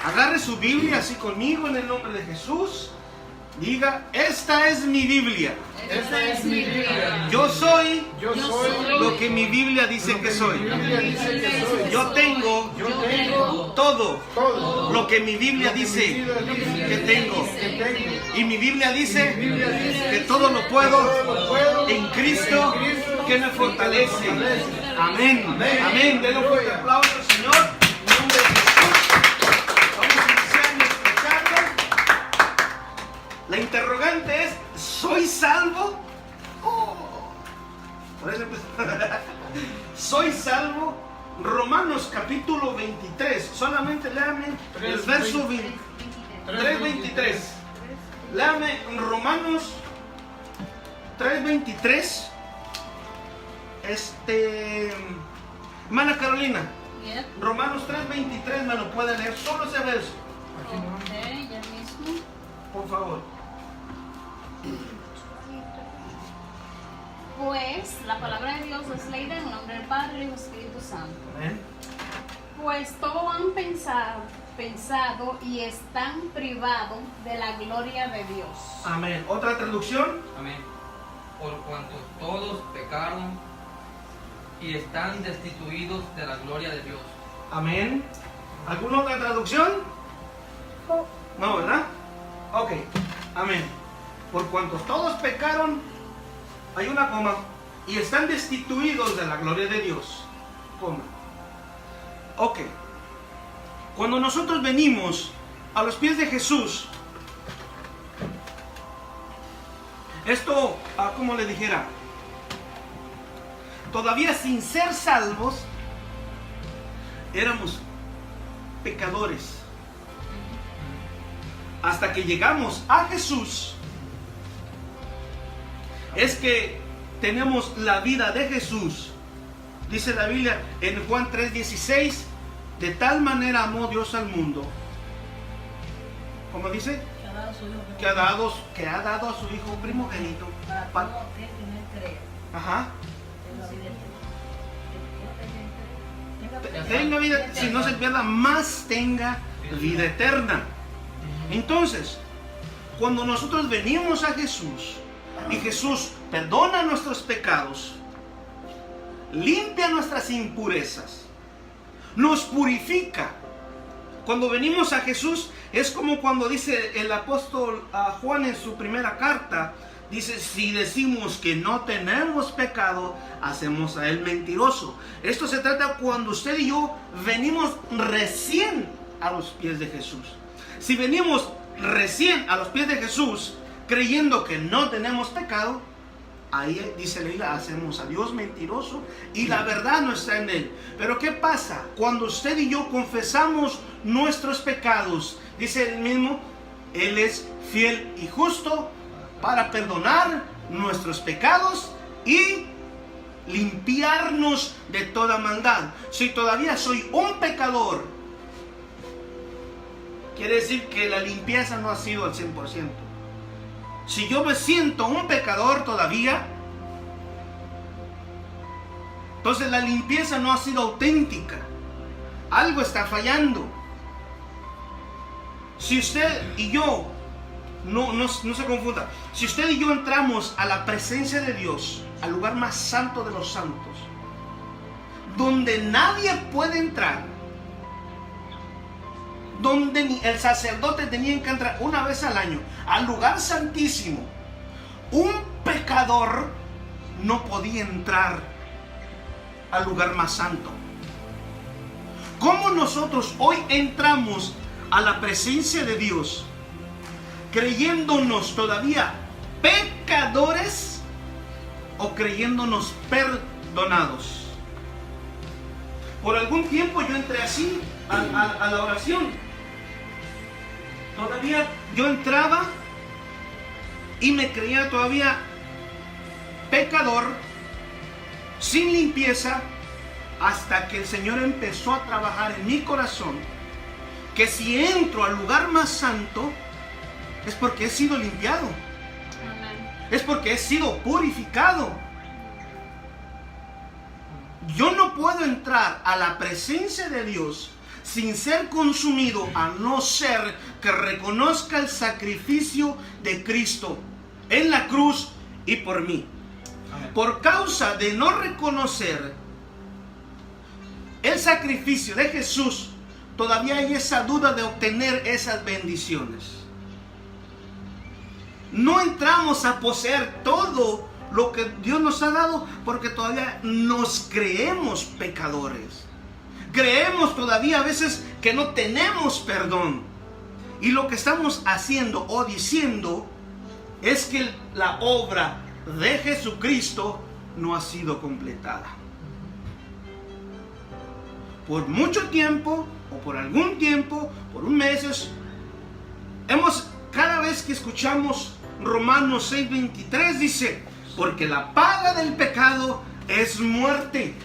Agarre su Biblia así conmigo en el nombre de Jesús. Diga, esta es mi Biblia. Esta es mi Biblia. Yo soy Yo soy lo que mi Biblia dice que soy. Yo tengo todo lo que mi Biblia dice que tengo. Y mi Biblia dice que todo lo puedo en Cristo que me fortalece. Amén. Amén. Denle un fuerte aplauso al Señor. En nombre de Jesús. Vamos a iniciar nuestra charla. La interrogante es, ¿soy salvo? Por eso ¿soy salvo? Romanos capítulo 23. Solamente léame el verso 3:23. Léame Romanos 3:23. Hermana Carolina, Romanos 3:23 me lo puede leer, solo ese verso. Ya mismo. Por favor. Pues la palabra de Dios es leída en el nombre del Padre y del Espíritu Santo. Amén. Pues todo han pensado y están privados de la gloria de Dios. Amén. ¿Otra traducción? Amén. Por cuanto todos pecaron y están destituidos de la gloria de Dios. Amén. ¿Alguna otra traducción? No, ¿verdad? Ok. Amén. Por cuanto todos pecaron, hay una coma, y están destituidos de la gloria de Dios. Coma. Ok. Cuando nosotros venimos a los pies de Jesús, esto, como le dijera, todavía sin ser salvos, éramos pecadores. Hasta que llegamos a Jesús, es que tenemos la vida de Jesús. Dice la Biblia en Juan 3:16, de tal manera amó Dios al mundo. ¿Cómo dice? Que ha dado a su Hijo primogénito. Ajá. Tenga vida, si no se pierda, más tenga vida eterna. Entonces, cuando nosotros venimos a Jesús y Jesús perdona nuestros pecados, limpia nuestras impurezas, nos purifica. Cuando venimos a Jesús es como cuando dice el apóstol Juan en su primera carta, dice, si decimos que no tenemos pecado, hacemos a él mentiroso. Esto se trata cuando usted y yo venimos recién a los pies de Jesús. Si venimos recién a los pies de Jesús creyendo que no tenemos pecado, ahí dice la Biblia, hacemos a Dios mentiroso y la verdad no está en él. Pero ¿qué pasa? Cuando usted y yo confesamos nuestros pecados, dice él mismo, él es fiel y justo para perdonar nuestros pecados y limpiarnos de toda maldad. Si todavía soy un pecador, quiere decir que la limpieza no ha sido al 100%. Si yo me siento un pecador todavía, entonces la limpieza no ha sido auténtica. Algo está fallando. Si usted y yo, no se confunda, si usted y yo entramos a la presencia de Dios, al lugar más santo de los santos, donde nadie puede entrar, donde ni el sacerdote tenía que entrar una vez al año al lugar santísimo, un pecador no podía entrar al lugar más santo. ¿Cómo nosotros hoy entramos a la presencia de Dios creyéndonos todavía pecadores o creyéndonos perdonados? Por algún tiempo yo entré así a la oración. Todavía yo entraba y me creía todavía pecador, sin limpieza, hasta que el Señor empezó a trabajar en mi corazón, que si entro al lugar más santo es porque he sido limpiado. Amén. Es porque he sido purificado. Yo no puedo entrar a la presencia de Dios sin ser consumido, a no ser que reconozca el sacrificio de Cristo en la cruz y por mí. Amén. Por causa de no reconocer el sacrificio de Jesús, todavía hay esa duda de obtener esas bendiciones. No entramos a poseer todo lo que Dios nos ha dado porque todavía nos creemos pecadores. Creemos todavía a veces que no tenemos perdón. Y lo que estamos haciendo o diciendo es que la obra de Jesucristo no ha sido completada. Por mucho tiempo, o por algún tiempo, por un mes, cada vez que escuchamos Romanos 6:23 dice, porque la paga del pecado es muerte.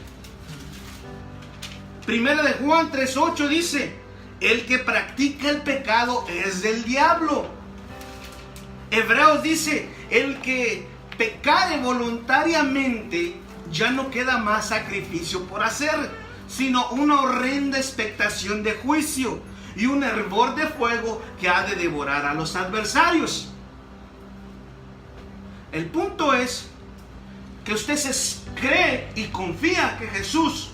Primera de Juan 3:8 dice, el que practica el pecado es del diablo. Hebreos dice, el que pecare voluntariamente, ya no queda más sacrificio por hacer, sino una horrenda expectación de juicio y un hervor de fuego que ha de devorar a los adversarios. El punto es que usted cree y confía que Jesús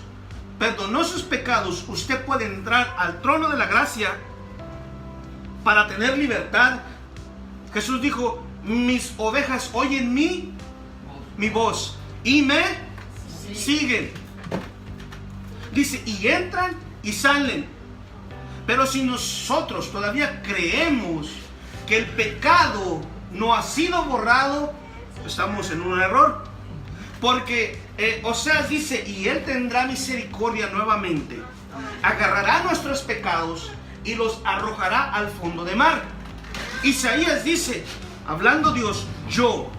perdonó sus pecados. Usted puede entrar al trono de la gracia para tener libertad. Jesús dijo, mis ovejas oyen mi voz y me siguen. Dice, y entran y salen. Pero si nosotros todavía creemos que el pecado no ha sido borrado, estamos en un error. Porque Oseas dice, y Él tendrá misericordia nuevamente, agarrará nuestros pecados y los arrojará al fondo de mar. Isaías dice, hablando Dios, yo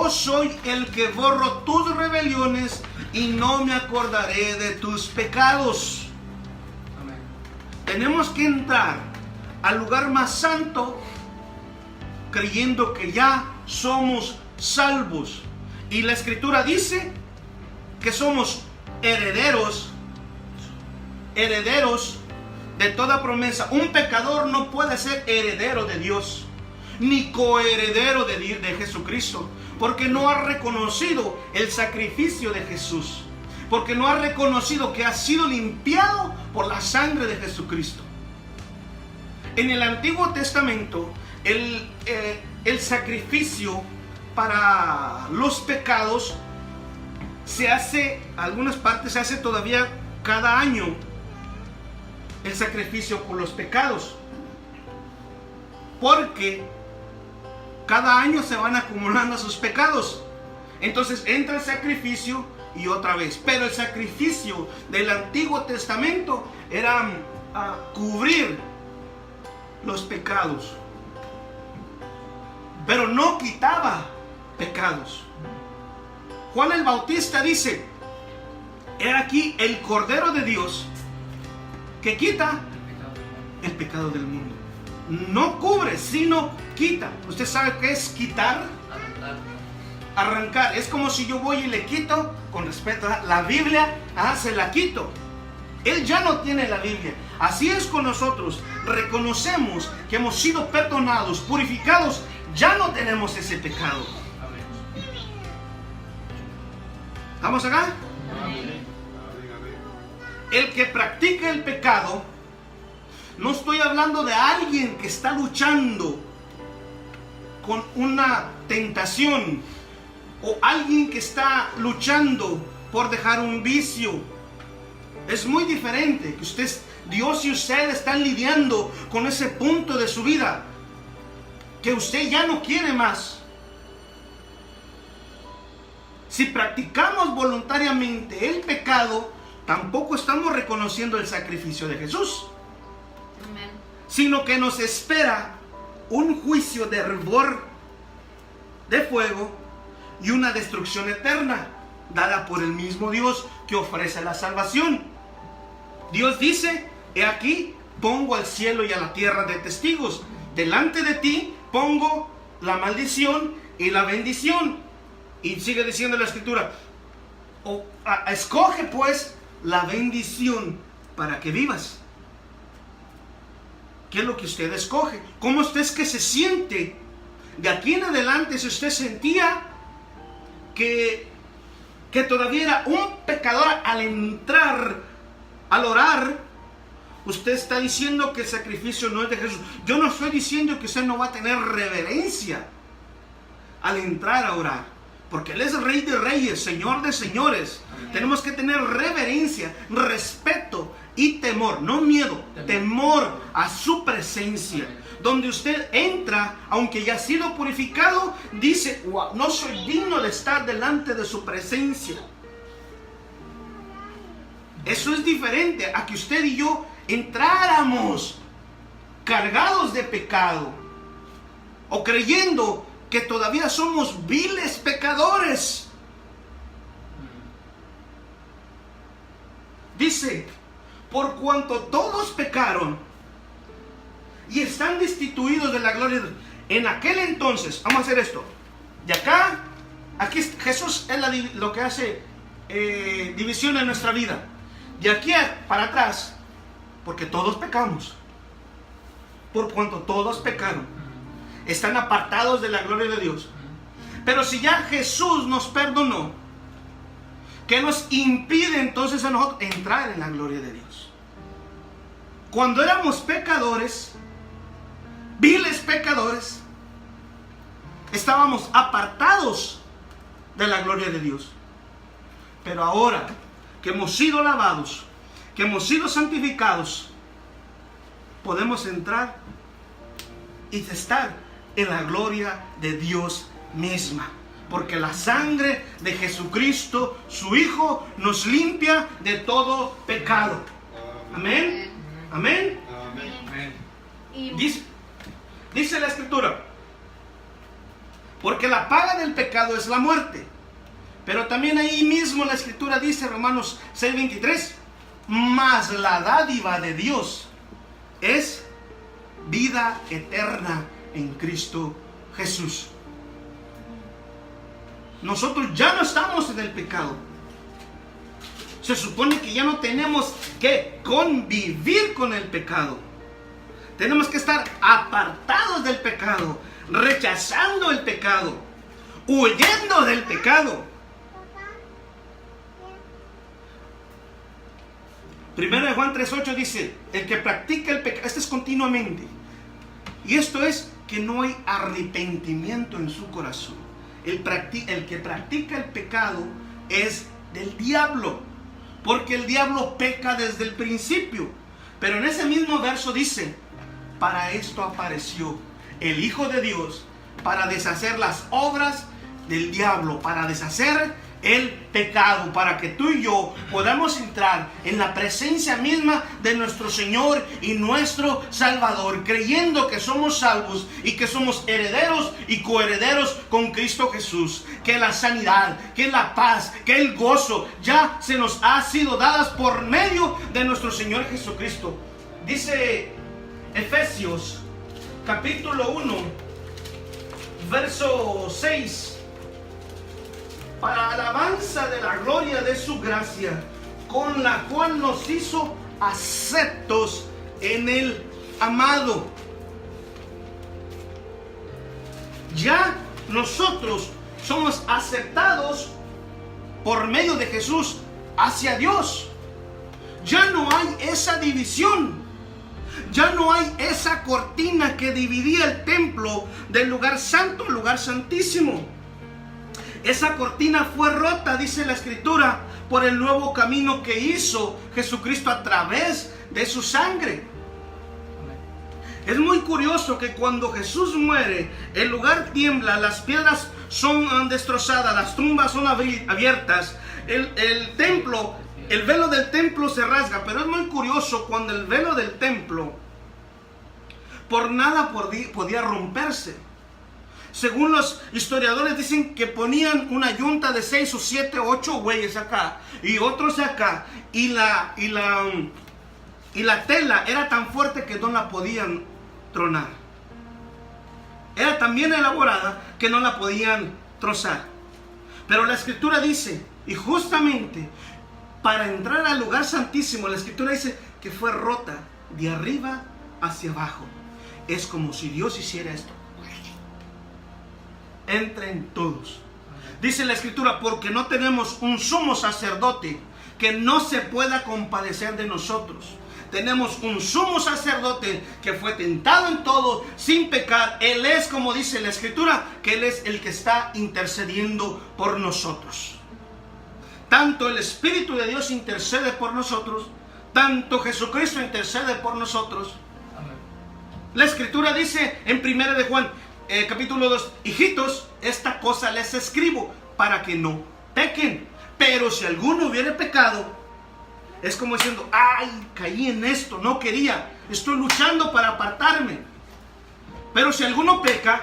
soy el que borro tus rebeliones y no me acordaré de tus pecados. Amén. Tenemos que entrar al lugar más santo creyendo que ya somos salvos. Y la Escritura dice que somos herederos de toda promesa. Un pecador no puede ser heredero de Dios, ni coheredero de Jesucristo, porque no ha reconocido el sacrificio de Jesús, porque no ha reconocido que ha sido limpiado por la sangre de Jesucristo. En el Antiguo Testamento, el sacrificio para los pecados se hace, algunas partes se hace todavía cada año, el sacrificio por los pecados, porque cada año se van acumulando sus pecados. Entonces entra el sacrificio y otra vez. Pero el sacrificio del Antiguo Testamento era cubrir los pecados, pero no quitaba pecados. Juan el Bautista dice, he aquí el Cordero de Dios que quita el pecado del mundo. No cubre, sino quita. ¿Usted sabe qué es quitar? Arrancar. Es como si yo voy y le quito, con respeto a la Biblia, se la quito. Él ya no tiene la Biblia. Así es con nosotros. Reconocemos que hemos sido perdonados, purificados. Ya no tenemos ese pecado. ¿Estamos acá? Amén. El que practica el pecado, no estoy hablando de alguien que está luchando con una tentación, o alguien que está luchando por dejar un vicio. Es muy diferente. Que Dios y usted están lidiando con ese punto de su vida que usted ya no quiere más. Si practicamos voluntariamente el pecado, tampoco estamos reconociendo el sacrificio de Jesús. Amén. Sino que nos espera un juicio de hervor de fuego y una destrucción eterna dada por el mismo Dios que ofrece la salvación. Dios dice, he aquí pongo al cielo y a la tierra de testigos. Delante de ti pongo la maldición y la bendición. Y sigue diciendo la Escritura, escoge pues la bendición para que vivas. ¿qué es lo que usted escoge? ¿Cómo usted es que se siente? De aquí en adelante, si usted sentía que todavía era un pecador al entrar, al orar, usted está diciendo que el sacrificio no es de Jesús. Yo no estoy diciendo que usted no va a tener reverencia al entrar a orar, porque Él es Rey de Reyes, Señor de Señores. Amén. Tenemos que tener reverencia, respeto y temor, no miedo, temor a su presencia. Amén. Donde usted entra, aunque ya ha sido purificado, dice, wow, no soy digno de estar delante de su presencia. Eso es diferente a que usted y yo entráramos cargados de pecado o creyendo que todavía somos viles pecadores. Dice, por cuanto todos pecaron y están destituidos de la gloria de Dios. En aquel entonces, vamos a hacer esto. De acá, aquí Jesús es lo que hace división en nuestra vida. De aquí para atrás, porque todos pecamos. Por cuanto todos pecaron, están apartados de la gloria de Dios. Pero si ya Jesús nos perdonó, ¿qué nos impide entonces a nosotros entrar en la gloria de Dios? Cuando éramos pecadores, viles pecadores, estábamos apartados de la gloria de Dios. Pero ahora que hemos sido lavados, que hemos sido santificados, podemos entrar y estar en la gloria de Dios misma. Porque la sangre de Jesucristo, su Hijo, nos limpia de todo pecado. Amén. Amén. Amén. Dice la Escritura, porque la paga del pecado es la muerte. Pero también ahí mismo la Escritura dice, Romanos 6:23, mas la dádiva de Dios es vida eterna en Cristo Jesús. Nosotros ya no estamos en el pecado. Se supone que ya no tenemos que convivir con el pecado. Tenemos que estar apartados del pecado, rechazando el pecado, huyendo del pecado. Primero de Juan 3:8 dice, el que practica el pecado, esto es continuamente, y esto es que no hay arrepentimiento en su corazón. El que practica el pecado es del diablo, porque el diablo peca desde el principio. Pero en ese mismo verso dice, para esto apareció el Hijo de Dios, para deshacer las obras del diablo, para deshacer el pecado, para que tú y yo podamos entrar en la presencia misma de nuestro Señor y nuestro Salvador, creyendo que somos salvos y que somos herederos y coherederos con Cristo Jesús. Que la sanidad, que la paz, que el gozo ya se nos ha sido dadas por medio de nuestro Señor Jesucristo. Dice Efesios capítulo 1 verso 6, para alabanza de la gloria de su gracia, con la cual nos hizo aceptos en el amado. Ya nosotros somos aceptados por medio de Jesús hacia Dios. Ya no hay esa división. Ya no hay esa cortina que dividía el templo del lugar santo al lugar santísimo. Esa cortina fue rota, dice la Escritura, por el nuevo camino que hizo Jesucristo a través de su sangre. Es muy curioso que cuando Jesús muere, el lugar tiembla, las piedras son destrozadas, las tumbas son abiertas, el templo, el velo del templo se rasga. Pero es muy curioso cuando el velo del templo por nada podía romperse. Según los historiadores dicen que ponían una yunta de 6 o 7 o 8 bueyes acá y otros acá, y la tela era tan fuerte que no la podían tronar. Era tan bien elaborada que no la podían trozar. Pero la Escritura dice, y justamente para entrar al lugar santísimo, la Escritura dice que fue rota de arriba hacia abajo. Es como si Dios hiciera esto. Entren todos. Dice la Escritura, porque no tenemos un sumo sacerdote que no se pueda compadecer de nosotros. Tenemos un sumo sacerdote que fue tentado en todo, sin pecar. Él es, como dice la Escritura, que Él es el que está intercediendo por nosotros. Tanto el Espíritu de Dios intercede por nosotros, tanto Jesucristo intercede por nosotros. Amén. La Escritura dice en 1 de Juan, capítulo 2, hijitos, esta cosa les escribo para que no pequen. Pero si alguno hubiere pecado, es como diciendo, ay, caí en esto, no quería, estoy luchando para apartarme. Pero si alguno peca,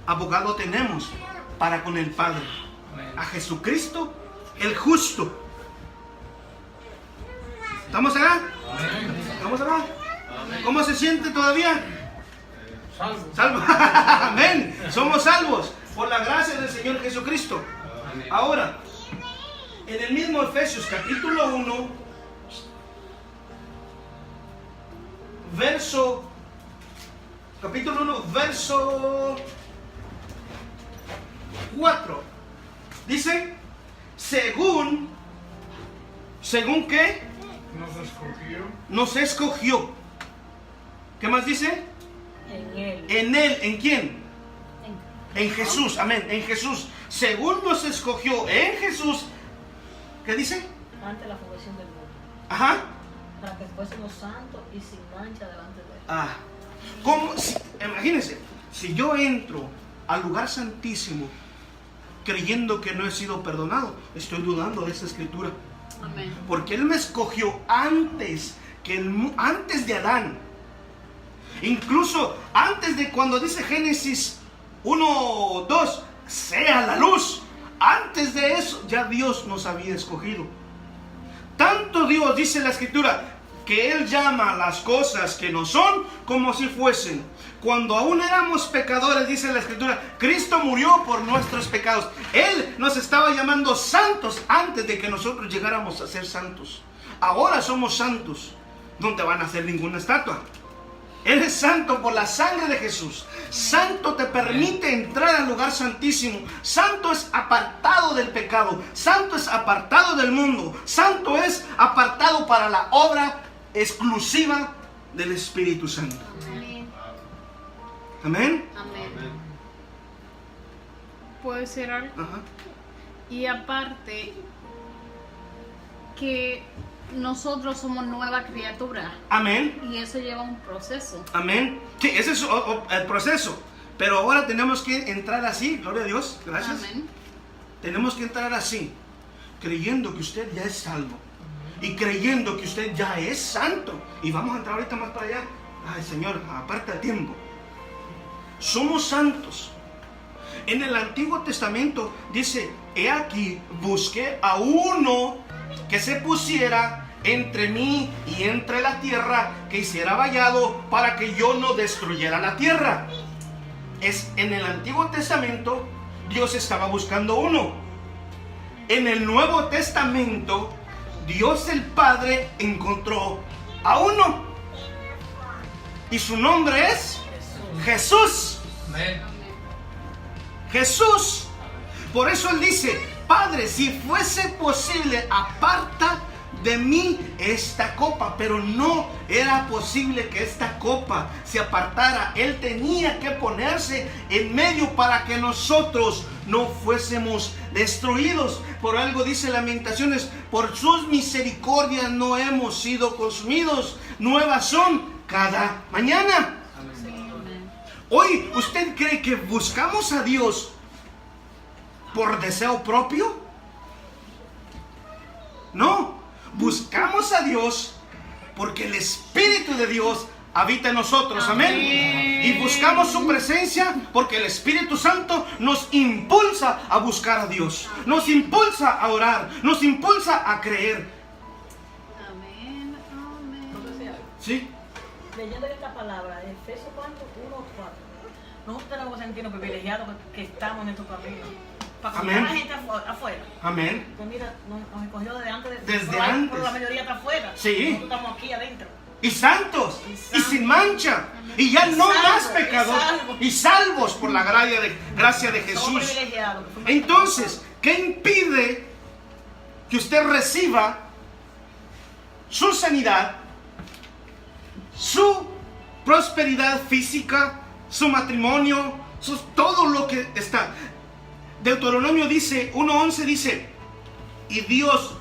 abogado tenemos para con el Padre, a Jesucristo el justo. ¿Estamos acá? ¿Estamos acá? ¿Cómo se siente todavía? Salvo. Amén. Somos salvos por la gracia del Señor Jesucristo. Ahora, en el mismo Efesios capítulo 1, capítulo 1, verso 4, dice, según ¿qué? Nos escogió. ¿Qué más dice? En Él. En Él, ¿en quién? En Jesús, amén, en Jesús. Según nos escogió en Jesús, ¿qué dice? Ante la fundación del mundo. Ajá. Para que fuésemos santos y sin mancha delante de Él. Ah, ¿cómo? Imagínense, si yo entro al lugar santísimo creyendo que no he sido perdonado, estoy dudando de esa escritura. Amén. Porque Él me escogió antes de Adán. Incluso antes de cuando dice Génesis 1, 2, sea la luz. Antes de eso ya Dios nos había escogido. Tanto Dios, dice la Escritura, que Él llama las cosas que no son como si fuesen. Cuando aún éramos pecadores, dice la Escritura, Cristo murió por nuestros pecados. Él nos estaba llamando santos antes de que nosotros llegáramos a ser santos. Ahora somos santos. No te van a hacer ninguna estatua. Eres santo por la sangre de Jesús. Santo te permite entrar al lugar santísimo. Santo es apartado del pecado. Santo es apartado del mundo. Santo es apartado para la obra exclusiva del Espíritu Santo. Amén. Amén. Amén. ¿Puedo decir algo? Ajá. Y aparte, que nosotros somos nueva criatura. Amén. Y eso lleva un proceso. Amén. Sí, ese es el proceso. Pero ahora tenemos que entrar así. Gloria a Dios. Gracias. Amén. Tenemos que entrar así, creyendo que usted ya es salvo y creyendo que usted ya es santo. Y vamos a entrar ahorita más para allá. Ay, Señor, aparta el tiempo. Somos santos. En el Antiguo Testamento dice, he aquí, busqué a uno que se pusiera entre mí y entre la tierra, que hiciera vallado para que yo no destruyera la tierra. En el Antiguo Testamento Dios estaba buscando uno. En el Nuevo Testamento Dios el Padre encontró a uno. Y su nombre es Jesús. Amén. Jesús. Por eso Él dice, Padre, si fuese posible, aparta de mí esta copa. Pero no era posible que esta copa se apartara. Él tenía que ponerse en medio para que nosotros no fuésemos destruidos. Por algo dice Lamentaciones, por sus misericordias no hemos sido consumidos. Nuevas son cada mañana. Hoy, ¿usted cree que buscamos a Dios por deseo propio? No, buscamos a Dios porque el Espíritu de Dios habita en nosotros, amén. Y buscamos su presencia porque el Espíritu Santo nos impulsa a buscar a Dios, nos impulsa a orar, nos impulsa a creer. Amén. Amén. ¿Puedo decir algo? ¿Sí? Leyendo esta palabra, Efesios 1:4, nosotros tenemos que sentirnos privilegiados que estamos en estos caminos. Para cuando Amén. la gente afuera. Amén. Pues mira, nos escogió desde antes. Desde pero antes. pero la mayoría está afuera. Sí. Nosotros estamos aquí adentro. y santos Y y santos. sin mancha. Y ya Y no salvos, más y pecadores salvos. y salvos por la gracia de Somos Jesús. privilegiados. que fuimos Entonces, ¿qué impide que usted reciba su sanidad, su prosperidad física, su matrimonio, todo lo que está? Deuteronomio dice, 1:11 dice, y Dios,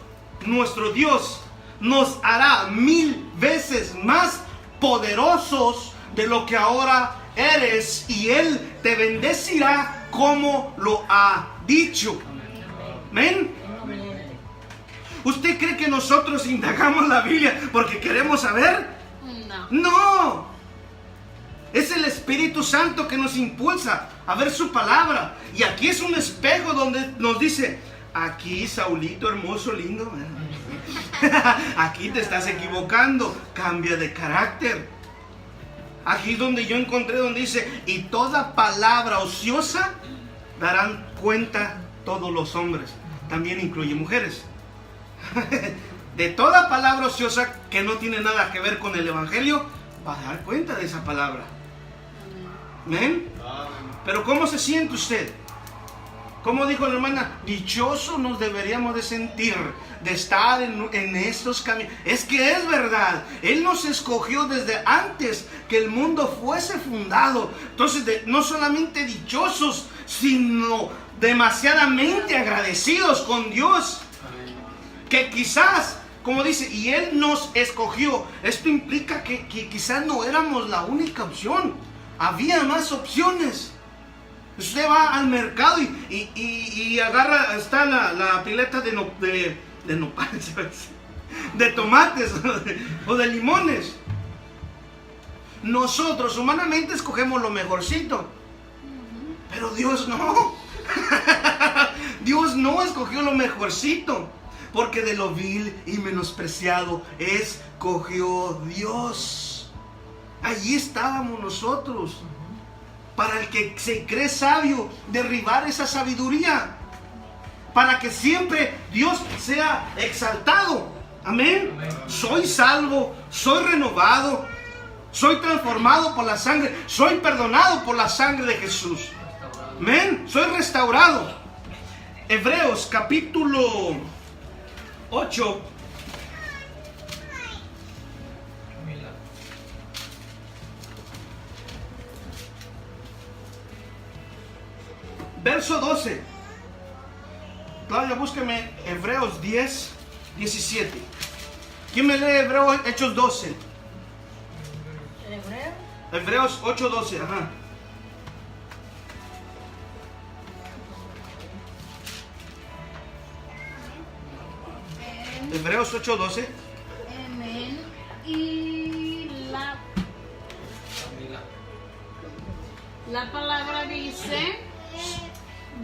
nuestro Dios, nos hará 1000 veces más poderosos de lo que ahora eres, y Él te bendecirá como lo ha dicho. Amén. no miente. ¿Usted cree que nosotros indagamos la Biblia porque queremos saber? No. No. Es el Espíritu Santo que nos impulsa a ver su palabra. Y aquí es un espejo donde nos dice, aquí, Saulito hermoso, lindo, aquí te estás equivocando, cambia de carácter. Aquí donde yo encontré donde dice, y toda palabra ociosa darán cuenta todos los hombres. También incluye mujeres. De toda palabra ociosa que no tiene nada que ver con el Evangelio, va a dar cuenta de esa palabra. ¿Amén? Pero ¿cómo se siente usted? Como dijo la hermana, dichoso nos deberíamos de sentir de estar en estos caminos. Es que es verdad, Él nos escogió desde antes que el mundo fuese fundado. Entonces, no solamente dichosos, sino demasiadamente agradecidos con Dios. Que quizás, como dice, y Él nos escogió. Esto implica que quizás no éramos la única opción. Había más opciones. Usted va al mercado y agarra, está la pileta de nopales, de tomates o de limones. Nosotros humanamente escogemos lo mejorcito, pero Dios no. Dios no escogió lo mejorcito, porque de lo vil y menospreciado escogió Dios. Allí estábamos nosotros. Para el que se cree sabio, derribar esa sabiduría. Para que siempre Dios sea exaltado. Amén. Soy salvo, soy renovado, soy transformado por la sangre, soy perdonado por la sangre de Jesús. Amén. Soy restaurado. Hebreos capítulo 8. Verso 12. Claudia, búsqueme Hebreos 10, 17. ¿Quién me lee Hebreos Hechos 12? ¿En hebreo? Hebreos 8, 12, ajá. Hebreos 8, 12. Amén. Y la palabra dice,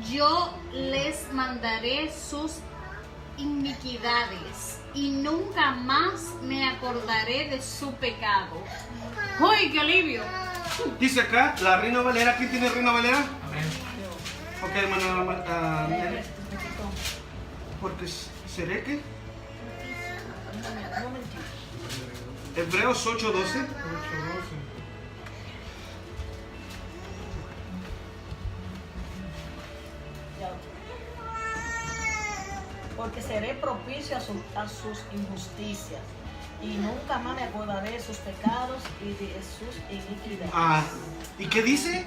yo les mandaré sus iniquidades y nunca más me acordaré de su pecado. ¡Uy, qué alivio! Dice acá, la Reina Valera. ¿Quién tiene Reina Valera? Amén. Ok, hermana. Porque seré que Un momentito. Hebreos 8, 12. Ya. Porque seré propicio a sus injusticias, y nunca más me acordaré de sus pecados y de sus iniquidades. Ah, ¿y qué dice?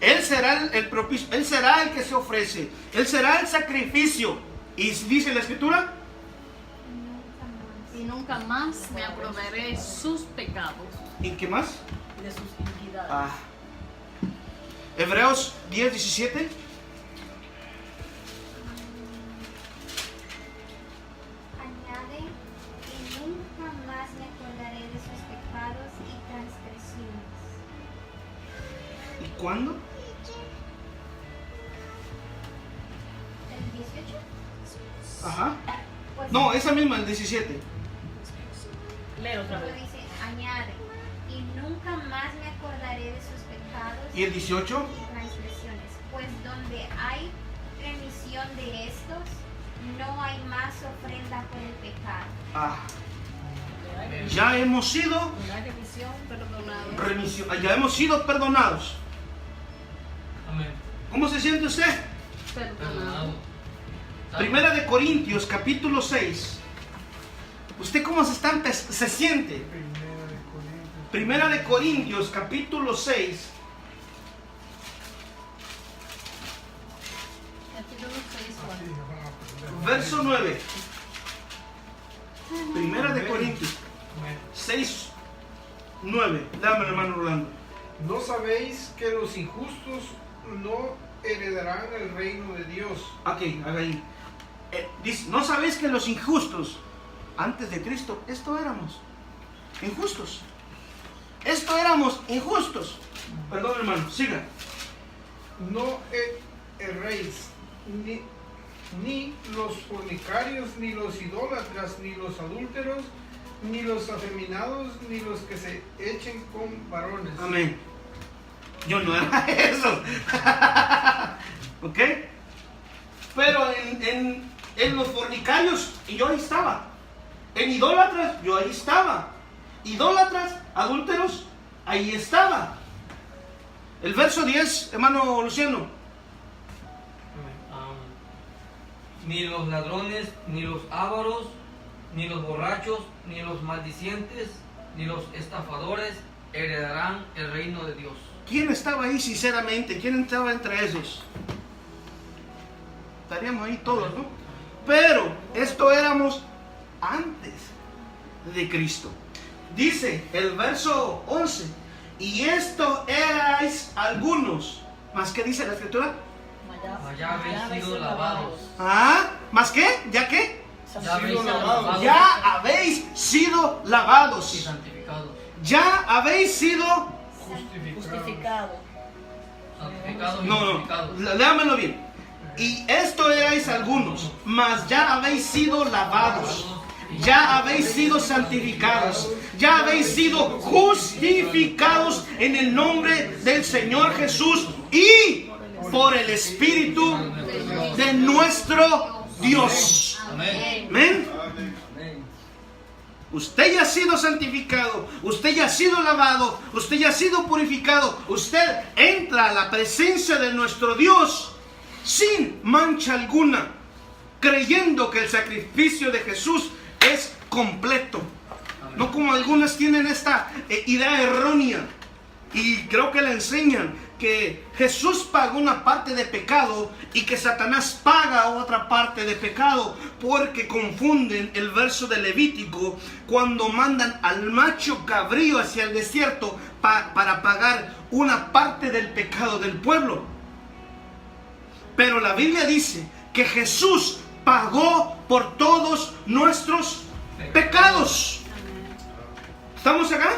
Él será el propicio, Él será el que se ofrece, Él será el sacrificio. Y dice la Escritura, Y nunca más me acordaré de sus pecados. ¿y qué más? Y de sus iniquidades. Ah. Hebreos 10, 17. Añade, y nunca más me acordaré de sus pecados y transgresiones. ¿Y cuándo? ¿El 18? Ajá. Pues, No, esa misma, el 17. Lee otra luego vez. dice, añade, y nunca más me acordaré de sus pecados ¿Y el 18? y transgresiones. Pues donde hay remisión de estos, no hay más ofrenda por el pecado. Ah. Ya hemos sido Una remisión, Perdonado. ya hemos sido perdonados. Amén. ¿Cómo se siente usted? Perdonado. Primera de Corintios, capítulo 6. ¿Usted cómo se siente? Primera de Corintios, capítulo 6. Capítulo 6, Juan. Verso 9. Primera de Corintios Amén. 6, 9. Dame, hermano Rolando. ¿No sabéis que los injustos no heredarán el reino de Dios? Ok, haga ahí. Dice, ¿no sabéis que los injustos, antes de Cristo, esto éramos injustos? Esto éramos injustos. Perdón, hermano, siga. No erréis, ni los fornicarios, ni los idólatras, ni los adúlteros, ni los afeminados, ni los que se echen con varones. Amén. Yo no era eso. ¿Ok? Pero en los fornicarios, y yo ahí estaba. En idólatras, yo ahí estaba. Idólatras, adúlteros, ahí estaba. El verso 10, hermano Luciano. Ni los ladrones, ni los ávaros, ni los borrachos, ni los maldicientes, ni los estafadores heredarán el reino de Dios. ¿Quién estaba ahí sinceramente? ¿Quién estaba entre esos? Estaríamos ahí todos, ¿no? Pero esto éramos antes de Cristo. Dice el verso 11, y esto erais algunos. ¿Más qué dice la escritura? Ya habéis sido lavados. ¿Ah? ¿Más qué? ¿Ya qué? Ya habéis sido lavados. lavados Ya habéis sido y lavados. santificados. Ya habéis sido... Justificado. Santificados y No, justificados. no, léamelo bien. Y esto erais algunos, mas ya habéis sido lavados. Ya habéis sido santificados, ya habéis sido justificados en el nombre del Señor Jesús y por el Espíritu de nuestro Dios. Amén. Amén. Usted ya ha sido santificado, usted ya ha sido lavado, usted ya ha sido purificado. Usted entra a la presencia de nuestro Dios sin mancha alguna, creyendo que el sacrificio de Jesús es completo. No como algunas tienen esta idea errónea y creo que le enseñan que Jesús pagó una parte de pecado y que Satanás paga otra parte de pecado, porque confunden el verso de Levítico cuando mandan al macho cabrío hacia el desierto para pagar una parte del pecado del pueblo. Pero la Biblia dice que Jesús pagó por todos nuestros pecados. ¿Estamos acá?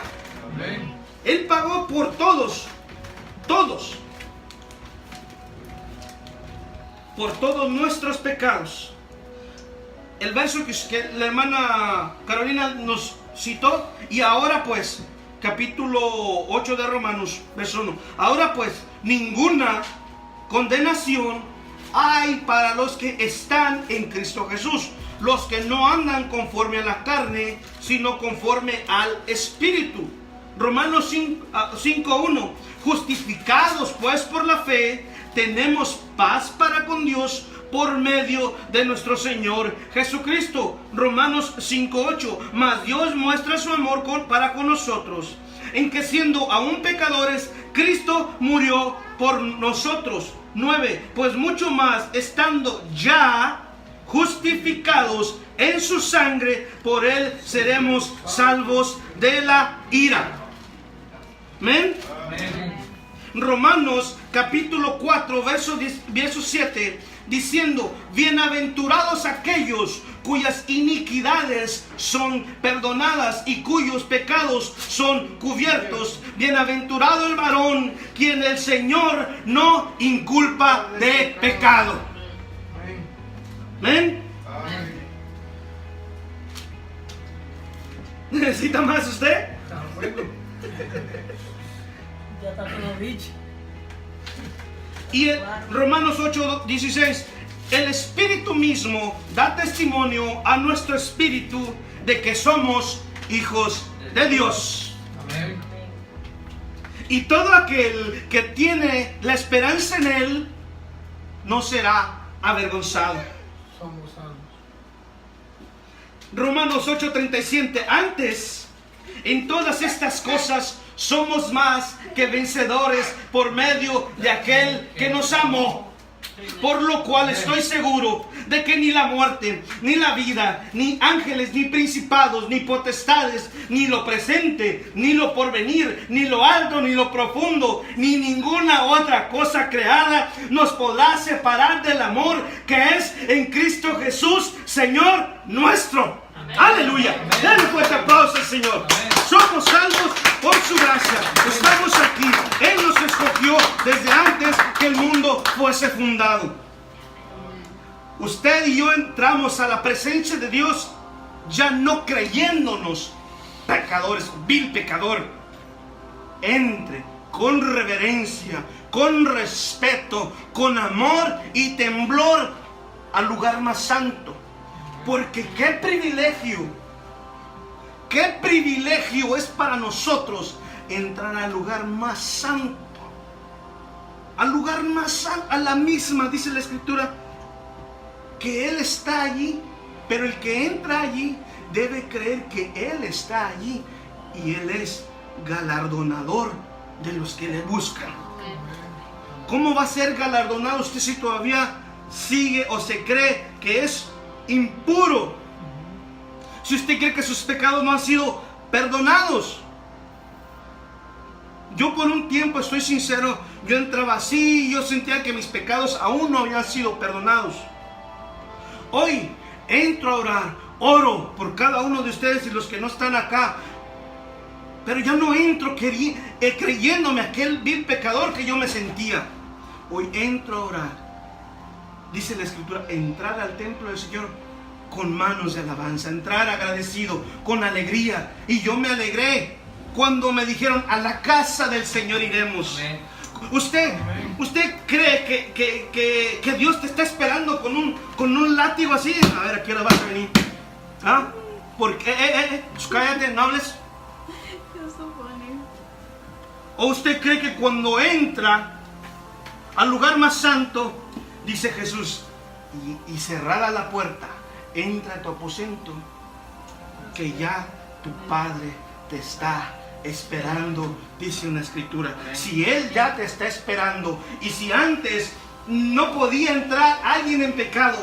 Amén. Él pagó por todos, por todos nuestros pecados. El verso que la hermana Carolina nos citó, y ahora pues, capítulo 8 de Romanos, verso 1. Ahora pues, ninguna condenación hay para los que están en Cristo Jesús, los que no andan conforme a la carne, sino conforme al Espíritu. Romanos 5:1. Justificados pues por la fe, tenemos paz para con Dios por medio de nuestro Señor Jesucristo. Romanos 5:8. Mas Dios muestra su amor para con nosotros, en que siendo aún pecadores, Cristo murió por nosotros. 9. Pues mucho más, estando ya justificados en su sangre, por él seremos salvos de la ira. Amén. Romanos capítulo 4 verso 7, diciendo: bienaventurados aquellos cuyas iniquidades son perdonadas y cuyos pecados son cubiertos. Bienaventurado el varón quien el Señor no inculpa de pecado. Amén. ¿Necesita más usted? Ya está todo dicho. Y en Romanos 8:16, el Espíritu mismo da testimonio a nuestro espíritu de que somos hijos de Dios. Amén. Y todo aquel que tiene la esperanza en Él no será avergonzado. Somos salvos. Romanos 8:37. Antes, en todas estas cosas somos más que vencedores por medio de aquel que nos amó. Por lo cual estoy seguro de que ni la muerte, ni la vida, ni ángeles, ni principados, ni potestades, ni lo presente, ni lo porvenir, ni lo alto, ni lo profundo, ni ninguna otra cosa creada nos podrá separar del amor que es en Cristo Jesús, Señor nuestro. Aleluya. Denle un fuerte aplauso al Señor. Somos salvos por su gracia. Estamos aquí. Él nos escogió desde antes que el mundo fuese fundado. Usted y yo entramos a la presencia de Dios ya no creyéndonos pecadores, vil pecador. Entre con reverencia, con respeto, con amor y temblor al lugar más santo. Porque qué privilegio es para nosotros entrar al lugar más santo. Al lugar más santo, a la misma, dice la Escritura, que Él está allí. Pero el que entra allí debe creer que Él está allí. Y Él es galardonador de los que le buscan. ¿Cómo va a ser galardonado usted si todavía sigue o se cree que es impuro? Si usted cree que sus pecados no han sido perdonados. Yo por un tiempo, estoy sincero, yo entraba así y yo sentía que mis pecados aún no habían sido perdonados. Hoy entro a orar, oro por cada uno de ustedes y los que no están acá. Pero ya no entro creyéndome aquel vil pecador que yo me sentía. Hoy entro a orar. Dice la Escritura, entrar al templo del Señor con manos de alabanza, entrar agradecido, con alegría. Y yo me alegré cuando me dijeron, a la casa del Señor iremos. Amén. ¿Usted cree que Dios te está esperando con un látigo así? A ver, ¿a qué hora vas a venir? ¿Ah? Porque, cállate, no hables. ¿O usted cree que cuando entra al lugar más santo, dice Jesús, y cerrada la puerta, entra a tu aposento, que ya tu Padre te está esperando? Dice una Escritura. Si Él ya te está esperando, y si antes no podía entrar alguien en pecado,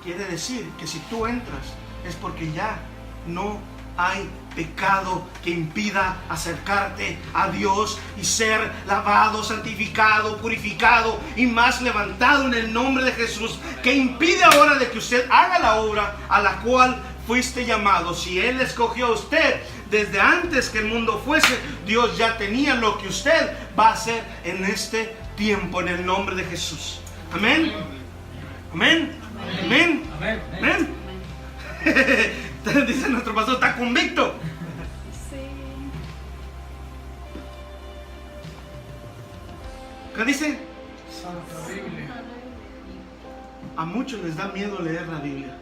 quiere decir que si tú entras es porque ya no hay pecado que impida acercarte a Dios y ser lavado, santificado, purificado y más levantado en el nombre de Jesús, que impide ahora de que usted haga la obra a la cual fuiste llamado. Si Él escogió a usted desde antes que el mundo fuese, Dios ya tenía lo que usted va a hacer en este tiempo, en el nombre de Jesús. Amén. Amén. Amén. Amén. Amén. Dice nuestro pastor, está convicto. ¿Qué dice? Santa Biblia. A muchos les da miedo leer la Biblia,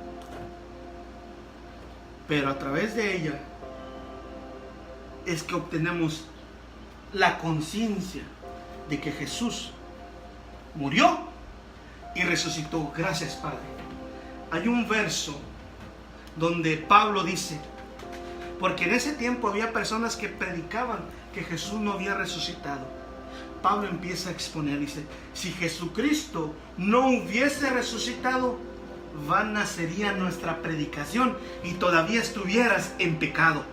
pero a través de ella es que obtenemos la conciencia de que Jesús murió y resucitó. Gracias, Padre. Hay un verso donde Pablo dice, porque en ese tiempo había personas que predicaban que Jesús no había resucitado. Pablo empieza a exponer, dice, si Jesucristo no hubiese resucitado, vana sería nuestra predicación y todavía estuvieras en pecado.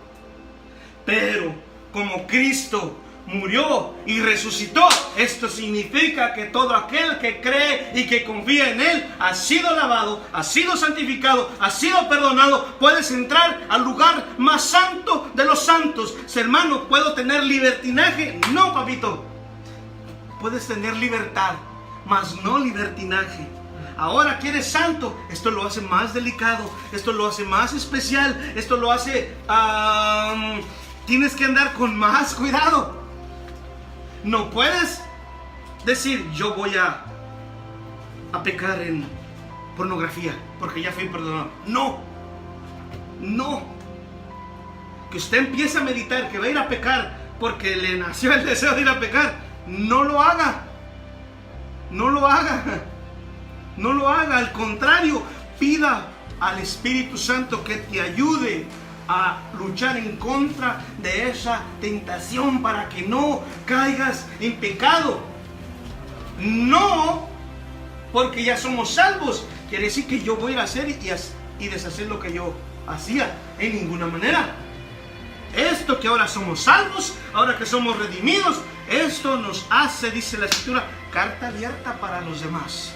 Pero como Cristo murió y resucitó, esto significa que todo aquel que cree y que confía en Él ha sido lavado, ha sido santificado, ha sido perdonado. Puedes entrar al lugar más santo de los santos. Hermano, ¿puedo tener libertinaje? No, papito. Puedes tener libertad, mas no libertinaje. Ahora que eres santo, esto lo hace más delicado, esto lo hace más especial, esto lo hace... tienes que andar con más cuidado. No puedes decir, yo voy a pecar en pornografía porque ya fui perdonado. No, no. que usted empiece a meditar que va a ir a pecar porque le nació el deseo de ir a pecar, no lo haga. No lo haga. No lo haga. Al contrario, pida al Espíritu Santo que te ayude a luchar en contra de esa tentación para que no caigas en pecado. No porque ya somos salvos quiere decir que yo voy a hacer y deshacer lo que yo hacía, en ninguna manera. Esto que ahora somos salvos, ahora que somos redimidos, esto nos hace, dice la Escritura, carta abierta para los demás.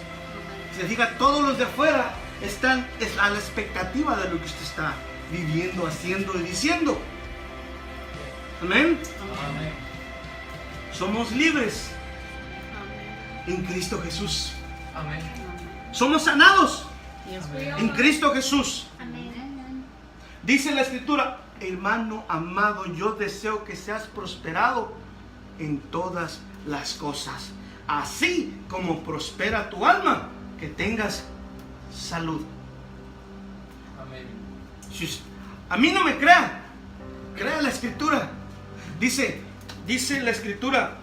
Se diga, todos los de afuera están a la expectativa de lo que usted está viviendo, haciendo y diciendo. Amén. Amén. Somos libres Amén. en Cristo Jesús. Amén. Somos sanados Yes, en Cristo Jesús. Amén. Dice la Escritura, hermano amado, yo deseo que seas prosperado en todas las cosas, así como prospera tu alma, que tengas salud. Amén. A mí no me crea, crea la Escritura. Dice la Escritura,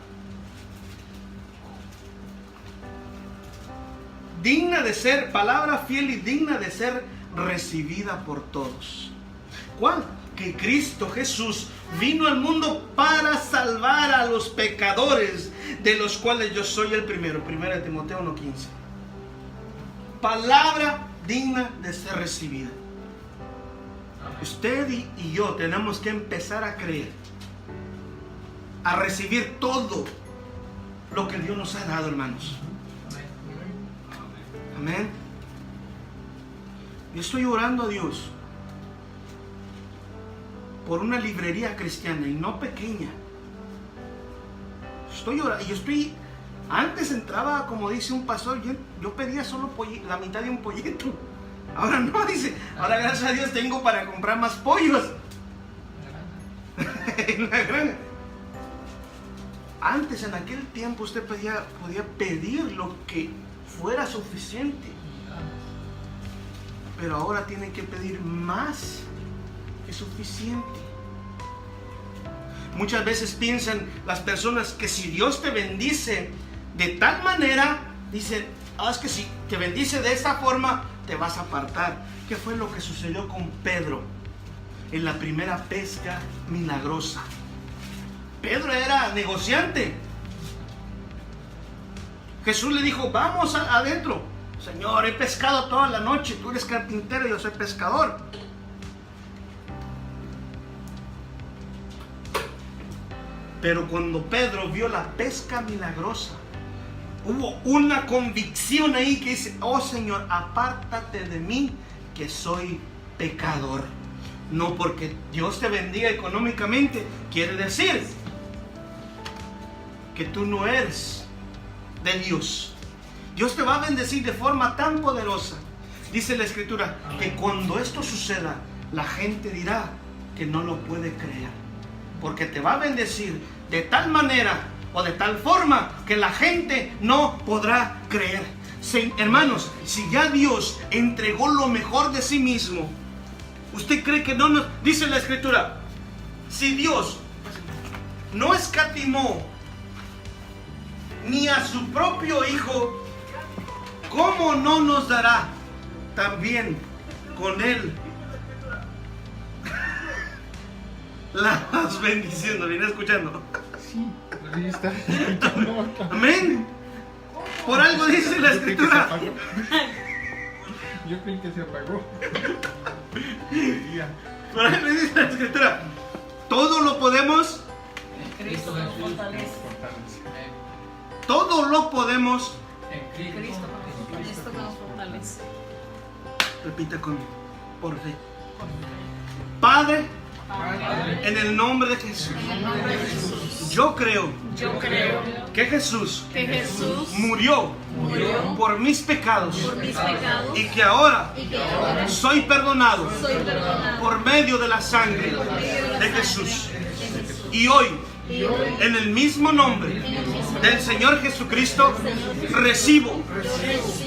digna de ser, palabra fiel y digna de ser recibida por todos. ¿Cuál? Que Cristo Jesús vino al mundo para salvar a los pecadores, de los cuales yo soy el primero. 1 Timoteo 1:15. Palabra digna de ser recibida. Usted y yo tenemos que empezar a creer, a recibir todo lo que Dios nos ha dado, hermanos. Amén. Yo estoy orando a Dios por una librería cristiana, y no pequeña. Estoy orando, antes entraba, como dice un pastor, yo pedía solo la mitad de un pollito. Ahora no, dice, ahora gracias a Dios tengo para comprar más pollos. En la granja. Antes, en aquel tiempo, usted podía pedir lo que fuera suficiente, pero ahora tiene que pedir más que suficiente. Muchas veces piensan las personas que si Dios te bendice de tal manera, dicen, es que si te bendice de esa forma, te vas a apartar. ¿Qué fue lo que sucedió con Pedro en la primera pesca milagrosa? Pedro era negociante. Jesús le dijo, vamos adentro. Señor, he pescado toda la noche, tú eres carpintero y yo soy pescador. Pero cuando Pedro vio la pesca milagrosa, hubo una convicción ahí que dice, oh Señor, apártate de mí, que soy pecador. No porque Dios te bendiga económicamente, quiere decir que tú no eres de Dios. Dios te va a bendecir de forma tan poderosa. Dice la Escritura que cuando esto suceda, la gente dirá que no lo puede creer, porque te va a bendecir de tal manera o de tal forma que la gente no podrá creer. Sí, hermanos, si ya Dios entregó lo mejor de sí mismo, ¿usted cree que no nos... Dice la Escritura, si Dios no escatimó ni a su propio Hijo, ¿cómo no nos dará también con Él las bendiciones? ¿Lo viene escuchando? Sí, ahí está escuchando acá. Amén. Por algo dice la Yo creí que se Escritura. apagó. Yo creí que se apagó. Ya. Por algo dice la Escritura. Todo lo podemos. Cristo nos fortalece. Todo lo podemos. En Cristo. Cristo nos fortalece. Repita conmigo. Por fe. Padre, Padre, en el nombre de Jesús, yo creo Yo creo que Jesús que Jesús murió murió por mis pecados por mis pecados y que ahora y que ahora soy perdonado soy perdonado por medio de la sangre de Jesús. Y hoy en el mismo nombre del Señor Jesucristo, recibo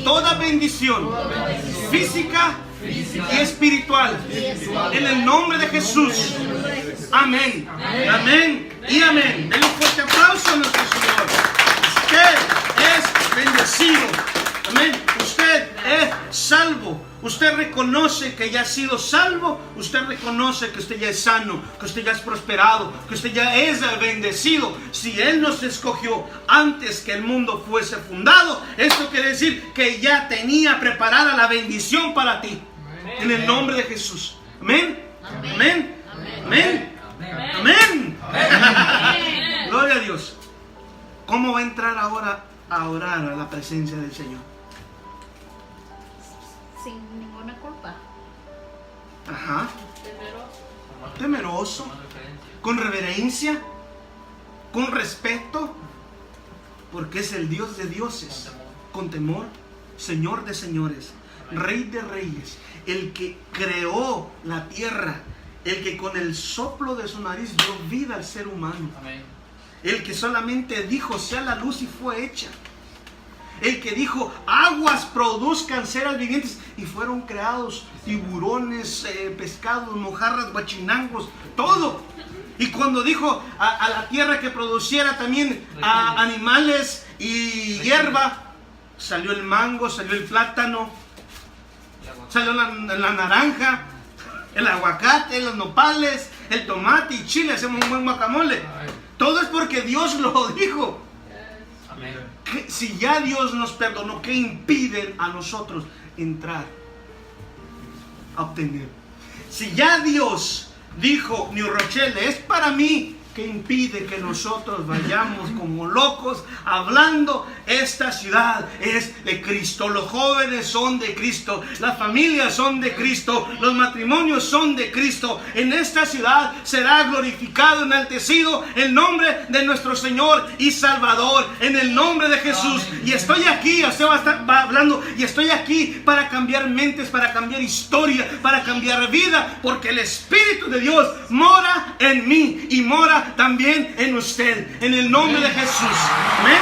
toda bendición física y espiritual en el nombre de Jesús. Amén, amén y amén. Denle un fuerte aplauso a nuestro Señor. Usted es bendecido. Amén. Usted es salvo. Usted reconoce que ya ha sido salvo. Usted reconoce que usted ya es sano, que usted ya es prosperado, que usted ya es bendecido. Si Él nos escogió antes que el mundo fuese fundado, esto quiere decir que ya tenía preparada la bendición para ti. En el nombre de Jesús. Amén. Amén. Amén. Amén. Gloria a Dios. ¿Cómo va a entrar ahora a orar a la presencia del Señor? Sin ninguna culpa. Ajá. Temeroso. Con reverencia. Con respeto. Porque es el Dios de dioses. Con temor. Señor de señores. Rey de reyes. El que creó la tierra. El que con el soplo de su nariz dio vida al ser humano. El que solamente dijo sea la luz y fue hecha. El que dijo aguas produzcan seres vivientes y fueron creados tiburones, pescados, mojarras, guachinangos, todo. Y cuando dijo a la tierra que produciera también animales y hierba, salió el mango, salió el plátano, salió la naranja, el aguacate, los nopales, el tomate y chile. Hacemos un buen guacamole. Todo es porque Dios lo dijo. Si ya Dios nos perdonó, ¿qué impiden a nosotros entrar a obtener? Si ya Dios dijo, New Rochelle es para mí, ¿qué impide que nosotros vayamos como locos hablando? Esta ciudad es de Cristo. Los jóvenes son de Cristo. Las familias son de Cristo. Los matrimonios son de Cristo. En esta ciudad será glorificado, enaltecido el nombre de nuestro Señor y Salvador. En el nombre de Jesús. Y estoy aquí, usted va hablando, y estoy aquí para cambiar mentes, para cambiar historia, para cambiar vida. Porque el Espíritu de Dios mora en mí y mora también en usted. En el nombre de Jesús. Amén.